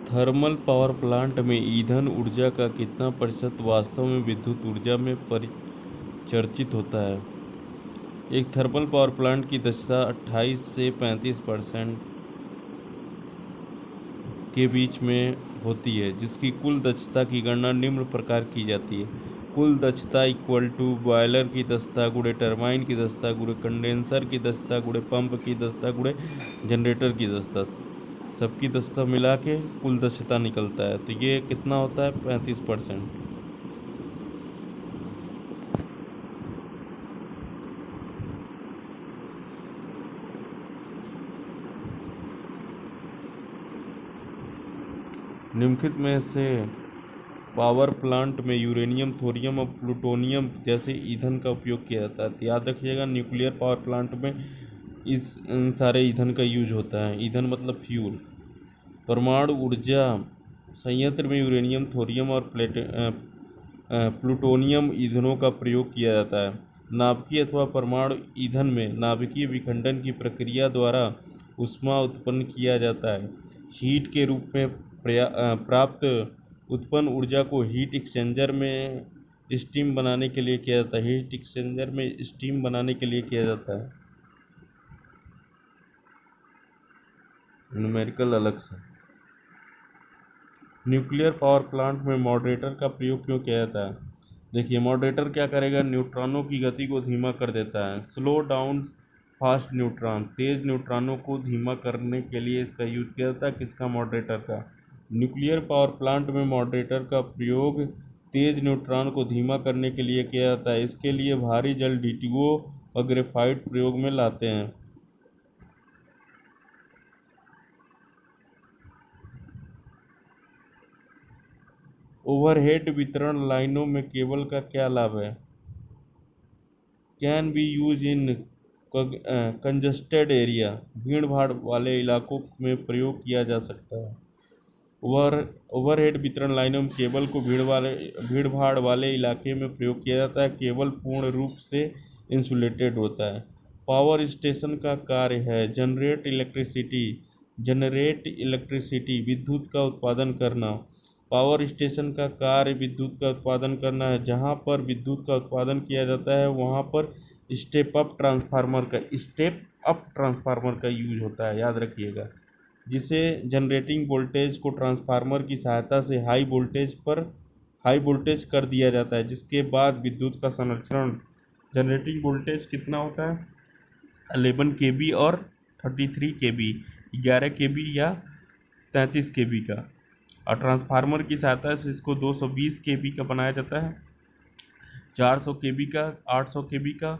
Thermal power plant में ईंधन ऊर्जा का कितना प्रतिशत वास्तव में विद्युत ऊर्जा में परिचर्चित होता है? एक थर्मल पावर प्लांट की दक्षता 28 से 35% के बीच में होती है, जिसकी कुल दक्षता की गणना निम्न प्रकार की जाती है। कुल दक्षता इक्वल टू बॉयलर की दक्षता गुणे टरबाइन की दक्षता गुणे कंडेंसर की दक्षता गुणे पंप की दक्षता गुणे जनरेटर की दक्षता, सबकी दक्षता मिला के कुल दक्षता निकलता है। तो ये कितना होता है? 35%। निम्नलिखित में से पावर प्लांट में यूरेनियम, थोरियम और प्लूटोनियम जैसे ईंधन का उपयोग किया जाता है। तो याद रखिएगा, न्यूक्लियर पावर प्लांट में इन सारे ईंधन का यूज होता है। ईंधन मतलब फ्यूल। परमाणु ऊर्जा संयंत्र में यूरेनियम, थोरियम और प्लूटोनियम ईंधनों का प्रयोग किया जाता है। नाभिकीय अथवा परमाणु ईंधन में नाभिकीय विखंडन की प्रक्रिया द्वारा ऊष्मा उत्पन्न किया जाता है। हीट के रूप में प्राप्त उत्पन्न ऊर्जा को हीट एक्सचेंजर में स्टीम बनाने के लिए किया जाता है। हीट एक्सचेंजर में स्टीम बनाने के लिए किया जाता है। न्यूमेरिकल अलग से। न्यूक्लियर पावर प्लांट में मॉडरेटर का प्रयोग क्यों किया जाता है? देखिए, मॉडरेटर क्या करेगा? न्यूट्रॉनों की गति को धीमा कर देता है। स्लो डाउन फास्ट न्यूट्रॉन, तेज न्यूट्रॉनों को धीमा करने के लिए इसका यूज किया जाता है। किसका? मॉडरेटर का। न्यूक्लियर पावर प्लांट में मॉडरेटर का प्रयोग तेज न्यूट्रॉन को धीमा करने के लिए किया जाता है। इसके लिए भारी जल डीटीओ और ग्रेफाइट प्रयोग में लाते हैं। ओवरहेड वितरण लाइनों में केबल का क्या लाभ है? Can be use in congested area, भीड़ भाड़ वाले इलाकों में प्रयोग किया जा सकता है। ओवरहेड वितरण लाइनों में केबल को भीड़ भाड़ वाले इलाके में प्रयोग किया जाता है। केबल पूर्ण रूप से इंसुलेटेड होता है। पावर स्टेशन का कार्य है जनरेट इलेक्ट्रिसिटी, विद्युत का उत्पादन करना। पावर स्टेशन का कार्य विद्युत का उत्पादन करना है। जहाँ पर विद्युत का उत्पादन किया जाता है वहाँ पर स्टेप अप ट्रांसफार्मर का यूज होता है, याद रखिएगा, जिसे जनरेटिंग वोल्टेज को ट्रांसफार्मर की सहायता से हाई वोल्टेज कर दिया जाता है, जिसके बाद विद्युत का संरक्षण। जनरेटिंग वोल्टेज कितना होता है? 11 kV और 33 kV, 11 kV या 33 kV का। और ट्रांसफार्मर की सहायता से इसको 220 kV का बनाया जाता है। 400 kV का, 800 kV का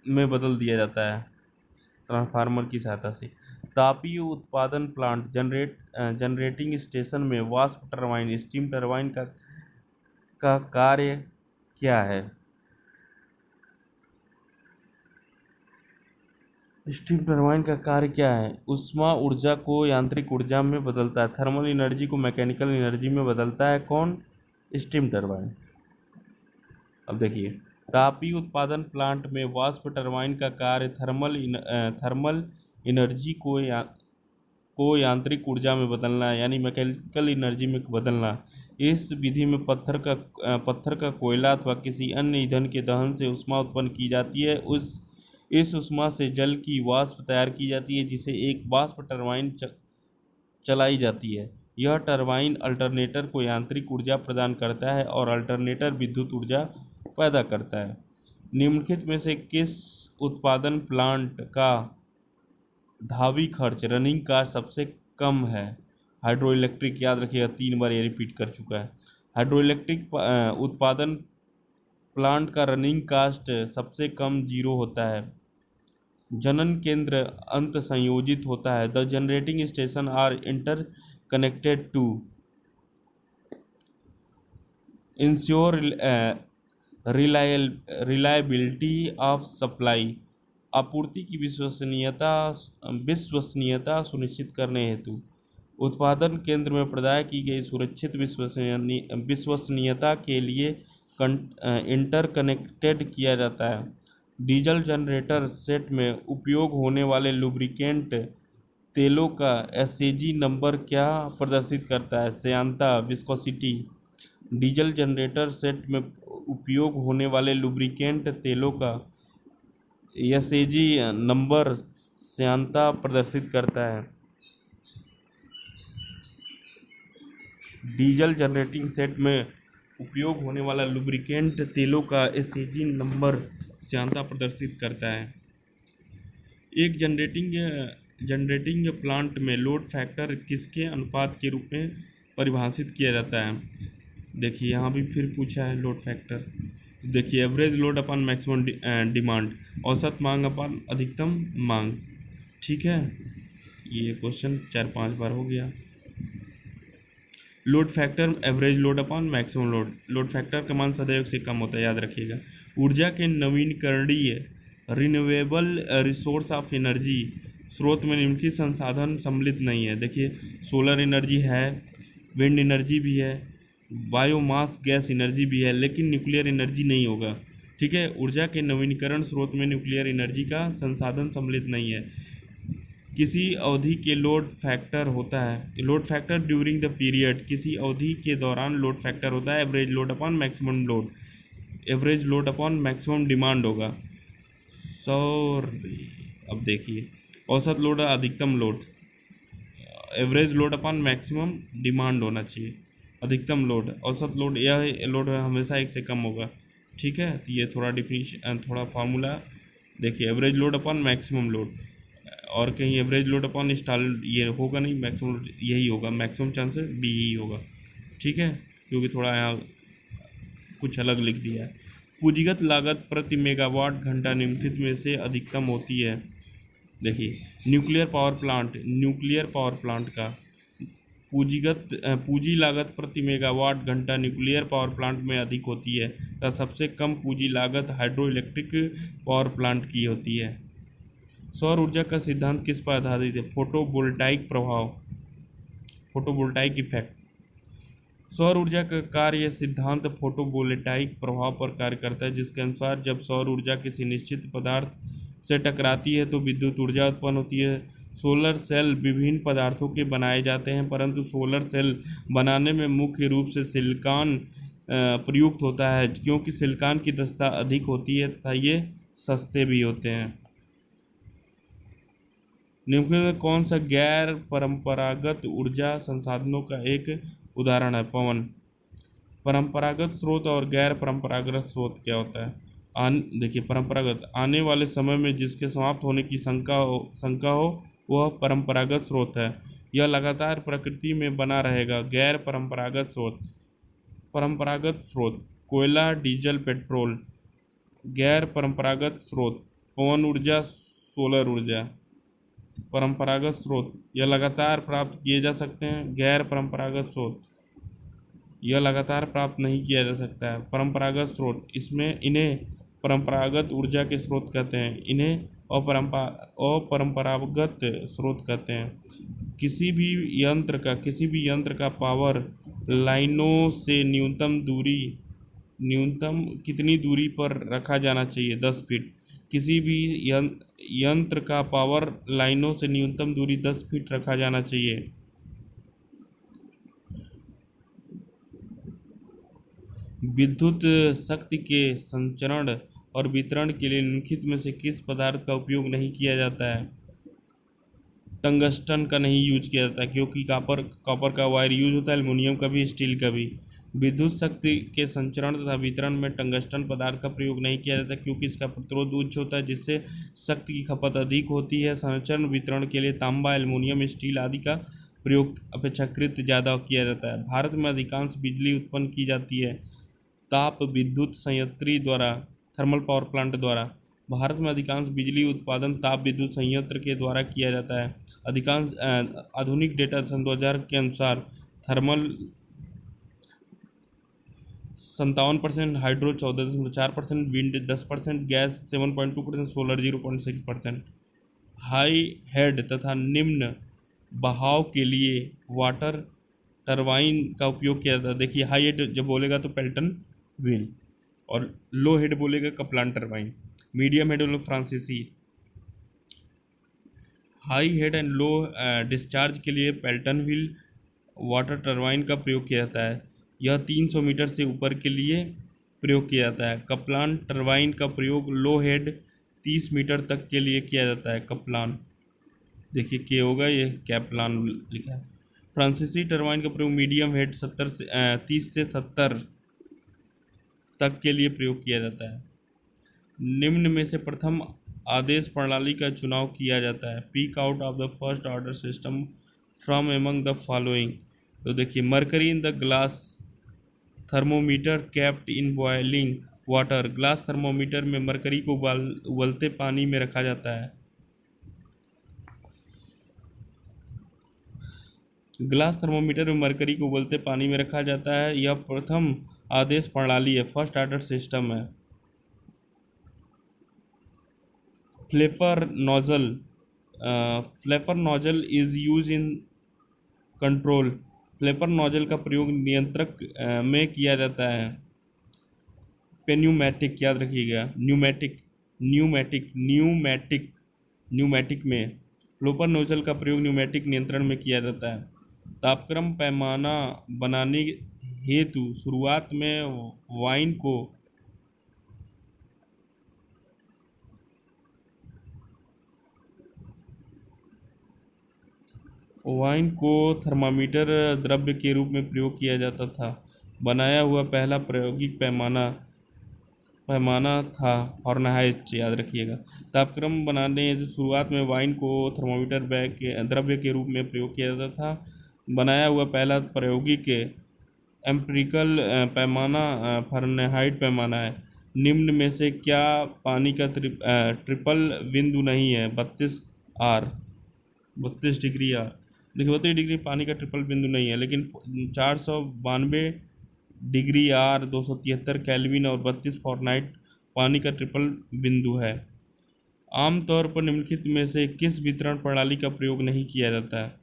में बदल दिया जाता है ट्रांसफार्मर की सहायता से। तापीय उत्पादन प्लांट जनरेटिंग स्टेशन में वाष्प टरबाइन, स्टीम टरबाइन का कार्य क्या है? स्टीम टरबाइन का कार्य क्या है? ऊष्मा ऊर्जा को यांत्रिक ऊर्जा में बदलता है। थर्मल एनर्जी को मैकेनिकल एनर्जी में बदलता है। कौन? Steam turbine. अब देखिए, तापीय उत्पादन प्लांट में वाष्प टरबाइन का कार्य थर्मल एनर्जी को यांत्रिक ऊर्जा में बदलना है, यानी मैकेनिकल एनर्जी में बदलना। इस विधि में पत्थर का कोयला अथवा किसी अन्य ईंधन के दहन से ऊष्मा उत्पन्न की जाती है। इस ऊष्मा से जल की वाष्प तैयार की जाती है, जिसे एक वाष्प टरबाइन चलाई जाती है। यह टरबाइन अल्टरनेटर को यांत्रिक ऊर्जा प्रदान करता है और अल्टरनेटर विद्युत ऊर्जा पैदा करता है। निम्नलिखित में से किस उत्पादन प्लांट का धावी खर्च, रनिंग कॉस्ट सबसे कम है? हाइड्रो इलेक्ट्रिक, याद रखिएगा, 3 बार ये रिपीट कर चुका है। हाइड्रो इलेक्ट्रिक उत्पादन प्लांट का रनिंग कॉस्ट सबसे कम 0 होता है। जनन केंद्र अंत संयोजित होता है। The generating station are interconnected to ensure reliability of supply, आपूर्ति की विश्वसनीयता सुनिश्चित करने हेतु उत्पादन केंद्र में प्रदान की गई सुरक्षित विश्वसनीयता के लिए इंटरकनेक्टेड किया जाता है। डीजल जनरेटर सेट में उपयोग होने वाले लुब्रिकेंट तेलों का एसएजी नंबर क्या प्रदर्शित करता है? श्यानता, विस्कोसिटी। डीजल जनरेटर सेट में उपयोग होने वाले लुब्रिकेंट तेलों का एसएजी नंबर श्यानता प्रदर्शित करता है। डीजल जनरेटिंग सेट में उपयोग होने वाला लुब्रिकेंट तेलों का एसएजी नंबर श्यानता प्रदर्शित करता है। एक जनरेटिंग प्लांट में लोड फैक्टर किसके अनुपात के रूप में परिभाषित किया जाता है? देखिए यहाँ भी फिर पूछा है लोड फैक्टर। तो देखिए average load upon maximum demand, औसत मांग अपॉन अधिकतम मांग। ठीक है, ये क्वेश्चन 4-5 बार हो गया। Load factor average load upon maximum load. Load factor का मान सदैव से कम होता है, याद रखिएगा। ऊर्जा के नवीकरणीय रिन्यूएबल रिसोर्स ऑफ एनर्जी स्रोत में निम्नलिखित संसाधन सम्मिलित नहीं है। देखिए सोलर एनर्जी है, विंड एनर्जी भी है, बायोमास गैस एनर्जी भी है, लेकिन न्यूक्लियर एनर्जी नहीं होगा। ठीक है, ऊर्जा के नवीनीकरण स्रोत में न्यूक्लियर एनर्जी का संसाधन सम्मिलित नहीं है। किसी अवधि के लोड फैक्टर होता है, load factor during the period, किसी अवधि के दौरान लोड फैक्टर होता है average load upon maximum load, average load upon maximum demand होगा। सॉरी, अब देखिए औसत लोड अधिकतम load, average load upon maximum demand होना चाहिए। अधिकतम लोड, औसत लोड, यह लोड हमेशा एक से कम होगा। ठीक है, तो ये थोड़ा डिफिनीशन, थोड़ा फार्मूला देखिए, average load upon maximum load, और कहीं एवरेज लोड अपॉन इंस्टॉल ये होगा नहीं, मैक्सिमम लोड यही होगा, मैक्सिमम चांसेस बी ही होगा। ठीक है, क्योंकि थोड़ा यहाँ कुछ अलग लिख दिया है। पूंजीगत लागत प्रति मेगावाट घंटा निम्नलिखित में से अधिकतम होती है। देखिए न्यूक्लियर पावर प्लांट का पूंजी लागत प्रति मेगावाट घंटा न्यूक्लियर पावर प्लांट में अधिक होती है तथा सबसे कम पूंजी लागत हाइड्रो इलेक्ट्रिक पावर प्लांट की होती है। सौर ऊर्जा का सिद्धांत किस पर आधारित है? फोटोवोल्टाइक प्रभाव, फोटोवोल्टाइक इफेक्ट। सौर ऊर्जा का कार्य सिद्धांत फोटोवोल्टाइक प्रभाव पर कार्य करता है, जिसके अनुसार जब सौर ऊर्जा किसी निश्चित पदार्थ से टकराती है तो विद्युत ऊर्जा उत्पन्न होती है। सोलर सेल विभिन्न पदार्थों के बनाए जाते हैं, परंतु सोलर सेल बनाने में मुख्य रूप से सिलिकॉन प्रयुक्त होता है, क्योंकि सिलिकॉन की दक्षता अधिक होती है तथा ये सस्ते भी होते हैं। निम्नलिखित में कौन सा गैर परंपरागत ऊर्जा संसाधनों का एक उदाहरण है? पवन। परंपरागत स्रोत और गैर परंपरागत स्रोत क्या होता है? देखिए परंपरागत, आने वाले समय में जिसके समाप्त होने की शंका हो वह परंपरागत स्रोत है, यह लगातार प्रकृति में बना रहेगा। गैर परंपरागत स्रोत, परंपरागत स्रोत कोयला, डीजल, पेट्रोल। गैर परंपरागत स्रोत पवन ऊर्जा, सोलर ऊर्जा। परंपरागत स्रोत यह लगातार प्राप्त किए जा सकते हैं। गैर परंपरागत स्रोत यह लगातार प्राप्त नहीं किया जा सकता है। परंपरागत स्रोत इन्हें परंपरागत ऊर्जा के स्रोत कहते हैं, इन्हें अपरंपरागत स्रोत कहते हैं। किसी भी यंत्र का पावर लाइनों से न्यूनतम कितनी दूरी पर रखा जाना चाहिए? 10 फीट। किसी भी यंत्र का पावर लाइनों से न्यूनतम दूरी 10 फीट रखा जाना चाहिए। विद्युत शक्ति के संचरण और वितरण के लिए निम्नलिखित में से किस पदार्थ का उपयोग नहीं किया जाता है? टंगस्टन का नहीं यूज किया जाता है, क्योंकि कॉपर का वायर यूज होता है, एल्युमिनियम का भी, स्टील का भी। विद्युत शक्ति के संचरण तथा वितरण में टंगस्टन पदार्थ का प्रयोग नहीं किया जाता, क्योंकि इसका प्रतिरोध उच्च होता है, जिससे शक्ति की खपत अधिक होती है। संचरण वितरण के लिए तांबा, एल्युमिनियम, स्टील आदि का प्रयोग अपेक्षाकृत ज़्यादा किया जाता है। भारत में अधिकांश बिजली उत्पन्न की जाती है ताप विद्युत संयंत्री द्वारा, थर्मल पावर प्लांट द्वारा। भारत में अधिकांश बिजली उत्पादन ताप विद्युत संयंत्र के द्वारा किया जाता है। अधिकांश आधुनिक डेटा सन 2000 के अनुसार thermal 57%, hydro 14.4%, wind 10%, gas 7.2%, solar 0.6%। High head तथा निम्न बहाव के लिए वाटर टरबाइन का उपयोग किया जाता है। देखिए हाई हेड जब बोलेगा तो पेल्टन व्हील, और लो हेड बोलेगा कपलान टरबाइन, मीडियम हेड बोलेगा फ्रांसीसी। High head and low discharge के लिए पेल्टन व्हील वाटर टरबाइन का प्रयोग किया जाता है। यह 300 मीटर से ऊपर के लिए प्रयोग किया जाता है। कप्लान टरबाइन का प्रयोग लो हेड 30 मीटर तक के लिए किया जाता है। कप्लान, देखिए के होगा, ये कैप्लान लिखा है। फ्रांसीसी टरबाइन का प्रयोग मीडियम हेड 30 से 70 तक के लिए प्रयोग किया जाता है। निम्न में से प्रथम आदेश प्रणाली का चुनाव किया जाता है। Peak out of the first order system from among the following. तो देखिए, mercury in the glass thermometer kept in boiling water. Glass thermometer में मरकरी को उबलते पानी में रखा जाता है। ग्लास थर्मोमीटर में मरकरी को उबलते पानी में रखा जाता है। यह प्रथम आदेश प्रणाली है, फर्स्ट ऑर्डर सिस्टम है। Flapper nozzle, flapper nozzle is use in control. Flapper nozzle का प्रयोग नियंत्रक में किया जाता है। पेन्यूमैटिक, याद रखिएगा, न्यूमैटिक न्यूमैटिक न्यूमैटिक न्यूमैटिक में फ्लोपर नोजल का प्रयोग न्यूमैटिक नियंत्रण में किया जाता है। तापक्रम पैमाना बनाने हेतु शुरुआत में वाइन को थर्मामीटर द्रव्य के रूप में प्रयोग किया जाता था। बनाया हुआ पहला प्रायोगिक पैमाना था फॉरेनहाइट, याद रखिएगा। तापक्रम बनाने हेतु शुरुआत में वाइन को थर्मामीटर द्रव्य के रूप में प्रयोग किया जाता था। बनाया हुआ पहला प्रायोगिक एम्पिरिकल पैमाना फॉरेनहाइट पैमाना है। निम्न में से क्या पानी का ट्रिपल बिंदु नहीं है? 32 डिग्री आर। देखिए, 32 डिग्री पानी का ट्रिपल बिंदु नहीं है, लेकिन 492 डिग्री आर, 273 केल्विन और 32 फॉरेनहाइट पानी का ट्रिपल बिंदु है। आमतौर पर निम्नलिखित में से किस वितरण प्रणाली का प्रयोग नहीं किया जाता है?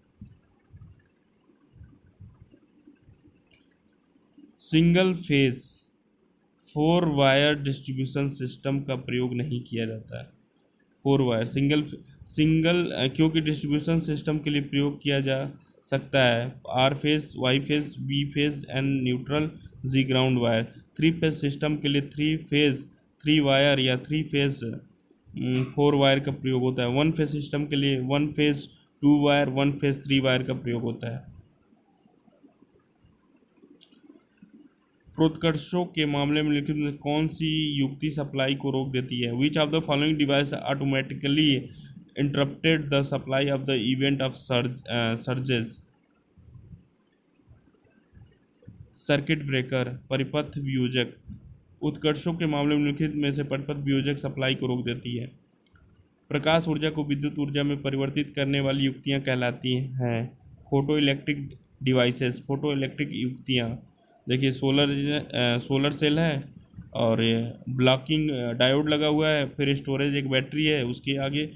Single phase 4 wire distribution system का प्रयोग नहीं किया जाता है। 4 वायर सिंगल क्योंकि डिस्ट्रीब्यूशन सिस्टम के लिए प्रयोग किया जा सकता है R phase, Y phase, B phase and neutral, G ground wire. 3 phase system के लिए 3 फेज 3 वायर या 3 फेज 4 वायर का प्रयोग होता है। 1 फेज सिस्टम के लिए 1 फेज 2 वायर, 1 फेज 3 वायर का प्रयोग होता है। प्रोत्कर्षों के मामले में निम्नलिखित में कौन सी युक्ति सप्लाई को रोक देती है? Which of the following device automatically interrupted the supply of the event of surges? Circuit breaker, परिपथ वियोजक। उत्कर्षों के मामले में निम्नलिखित में से परिपथ वियोजक सप्लाई को रोक देती है। प्रकाश ऊर्जा को विद्युत ऊर्जा में परिवर्तित करने वाली युक्तियां कहलाती हैं photo electric devices. Photo electric युक्तियां, देखिए, सोलर सेल है और ये ब्लॉकिंग डायोड लगा हुआ है, फिर स्टोरेज एक बैटरी है, उसके आगे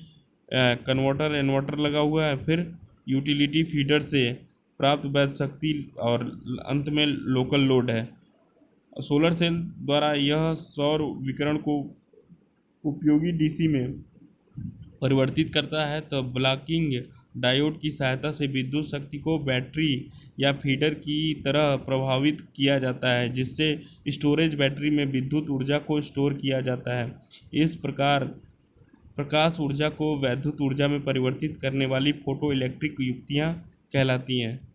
कन्वर्टर इन्वर्टर लगा हुआ है, फिर यूटिलिटी फीडर से प्राप्त वैद्युत शक्ति और अंत में लोकल लोड है। सोलर सेल द्वारा यह सौर विकिरण को उपयोगी डीसी में परिवर्तित करता है, तो ब्लॉकिंग डायोड की सहायता से विद्युत शक्ति को बैटरी या फीडर की तरह प्रभावित किया जाता है, जिससे स्टोरेज बैटरी में विद्युत ऊर्जा को स्टोर किया जाता है। इस प्रकार प्रकाश ऊर्जा को वैद्युत ऊर्जा में परिवर्तित करने वाली फोटो इलेक्ट्रिक युक्तियाँ कहलाती हैं।